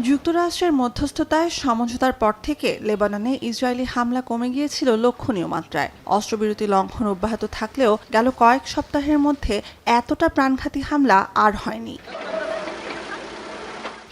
যুক্তরাষ্ট্রের মধ্যস্থতায় সমঝোতার পর থেকে লেবাননে ইসরায়েলি হামলা কমে গিয়েছিল লক্ষণীয় মাত্রায়। অস্ত্রবিরতি লঙ্ঘন অব্যাহত থাকলেও গেল কয়েক সপ্তাহের মধ্যে এতটা প্রাণঘাতী হামলা আর হয়নি।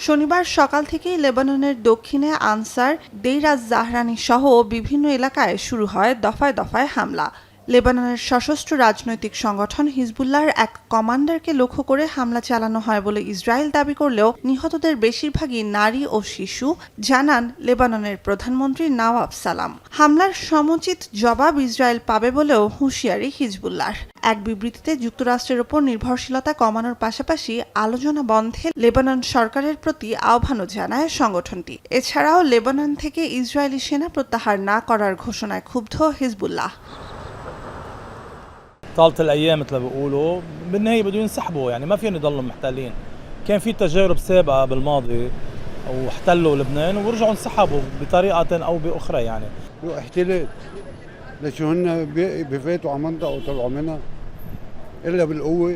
শনিবার সকাল থেকেই লেবাননের দক্ষিণে আনসার, দেইর আজ-জাহরানি সহ বিভিন্ন এলাকায় শুরু হয় দফায় দফায় হামলা। লেবাননের সশস্ত্র রাজনৈতিক সংগঠন হিজবুল্লাহর এক কমান্ডারকে লক্ষ্য করে হামলা চালানো হয় বলে ইসরায়েল দাবি করলেও নিহতদের বেশিরভাগই নারী ও শিশু, জানান লেবাননের প্রধানমন্ত্রী নওয়াব সালাম। হামলার সমুচিত জবাব ইসরায়েল পাবে বলেও হুঁশিয়ারি হিজবুল্লাহর। এক বিবৃতিতে যুক্তরাষ্ট্রের ওপর নির্ভরশীলতা কমানোর পাশাপাশি আলোচনা বন্ধে লেবানন সরকারের প্রতি আহ্বানও জানায় সংগঠনটি। এছাড়াও লেবানন থেকে ইসরায়েলি সেনা প্রত্যাহার না করার ঘোষণায় ক্ষুব্ধ হিজবুল্লাহ। طالت الايام مثل ما بيقولوا بالنهايه بده ينسحبوا، يعني ما فيهم يضلوا محتلين. كان في تجارب سابقه بالماضي واحتلوا لبنان ورجعوا انسحبوا بطريقه او باخرى. يعني احتلال لشو هن بفاتوا على منطقه وطلعوا منها الا بالقوه.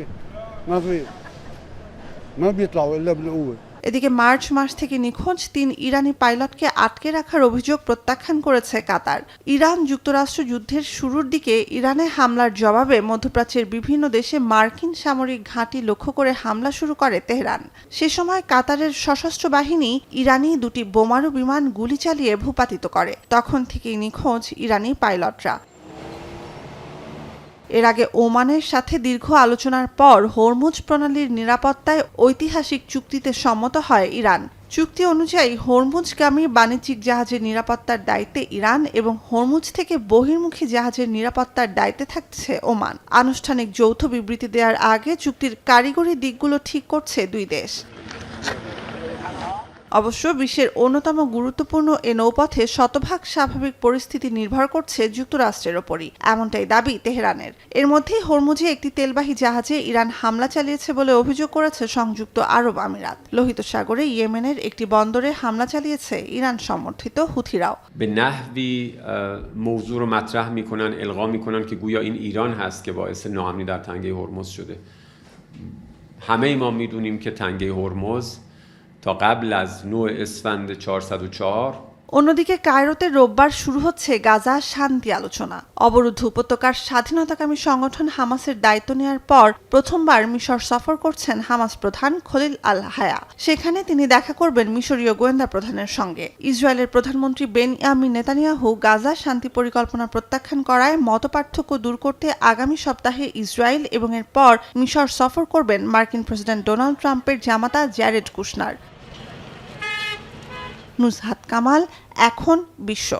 ما بيطلعوا الا بالقوه. এদিকে মার্চ মাস থেকে নিখোঁজ ৩ ইরানি পাইলটকে আটকে রাখার অভিযোগ প্রত্যাখ্যান করেছে কাতার। ইরান যুক্তরাষ্ট্র যুদ্ধের শুরুর দিকে ইরানে হামলার জবাবে মধ্যপ্রাচ্যের বিভিন্ন দেশে মার্কিন সামরিক ঘাঁটি লক্ষ্য করে হামলা শুরু করে তেহরান। সে সময় কাতারের সশস্ত্র বাহিনী ইরানি 2টি বোমারু বিমান গুলি চালিয়ে ভূপাতিত করে। তখন থেকেই নিখোঁজ ইরানি পাইলটরা। এর আগে ওমানের সাথে দীর্ঘ আলোচনার পর হরমুজ প্রণালীর নিরাপত্তায় ঐতিহাসিক চুক্তিতে সম্মত হয় ইরান। চুক্তি অনুযায়ী হরমুজগামী বাণিজ্যিক জাহাজের নিরাপত্তার দায়িত্বে ইরান এবং হরমুজ থেকে বহির্মুখী জাহাজের নিরাপত্তার দায়িত্বে থাকছে ওমান। আনুষ্ঠানিক যৌথ বিবৃতি দেওয়ার আগে চুক্তির কারিগরি দিকগুলো ঠিক করছে দুই দেশ। অবশ্য বিশ্বের অন্যতম গুরুত্বপূর্ণ এ নৌপথে শতভাগ স্বাভাবিক পরিস্থিতি নির্ভর করছে যুক্তরাষ্ট্রের ওপরই, এমনটাই দাবি তেহরানের। এর মধ্যেই হরমুজে একটি তেলবাহী জাহাজে ইরান হামলা চালিয়েছে বলে অভিযোগ করেছে সংযুক্ত আরব আমিরাত। লোহিত সাগরে ইয়েমেনের একটি বন্দরে হামলা চালিয়েছে ইরান সমর্থিত হুথিরাও। بنحوی موضوع رو مطرح میکنن، القا میکنن که گویا این ایران هست که باعث ناامنی در تنگه هرمز شده. همه ما میدونیم که تنگه هرمز تا قبل از 9 اسفند 404। অন্যদিকে কায়রোতে রোববার শুরু হচ্ছে গাজা শান্তি আলোচনা। অবরুদ্ধ উপত্যকার স্বাধীনতাকামী সংগঠন হামাসের দায়িত্ব নেওয়ার পর প্রথমবার মিশর সফর করছেন হামাস প্রধান খলিল আল হায়া। সেখানে তিনি দেখা করবেন মিশরীয় গোয়েন্দা প্রধানের সঙ্গে। ইসরায়েলের প্রধানমন্ত্রী বেনিয়ামিন নেতানিয়াহু গাজা শান্তি পরিকল্পনা প্রত্যাখ্যান করায় মতপার্থক্য দূর করতে আগামী সপ্তাহে ইসরায়েল এবং এরপর মিশর সফর করবেন মার্কিন প্রেসিডেন্ট ডোনাল্ড ট্রাম্পের জামাতা জ্যারেড কুশনার। নুজহাত কামাল, এখন বিশ্ব।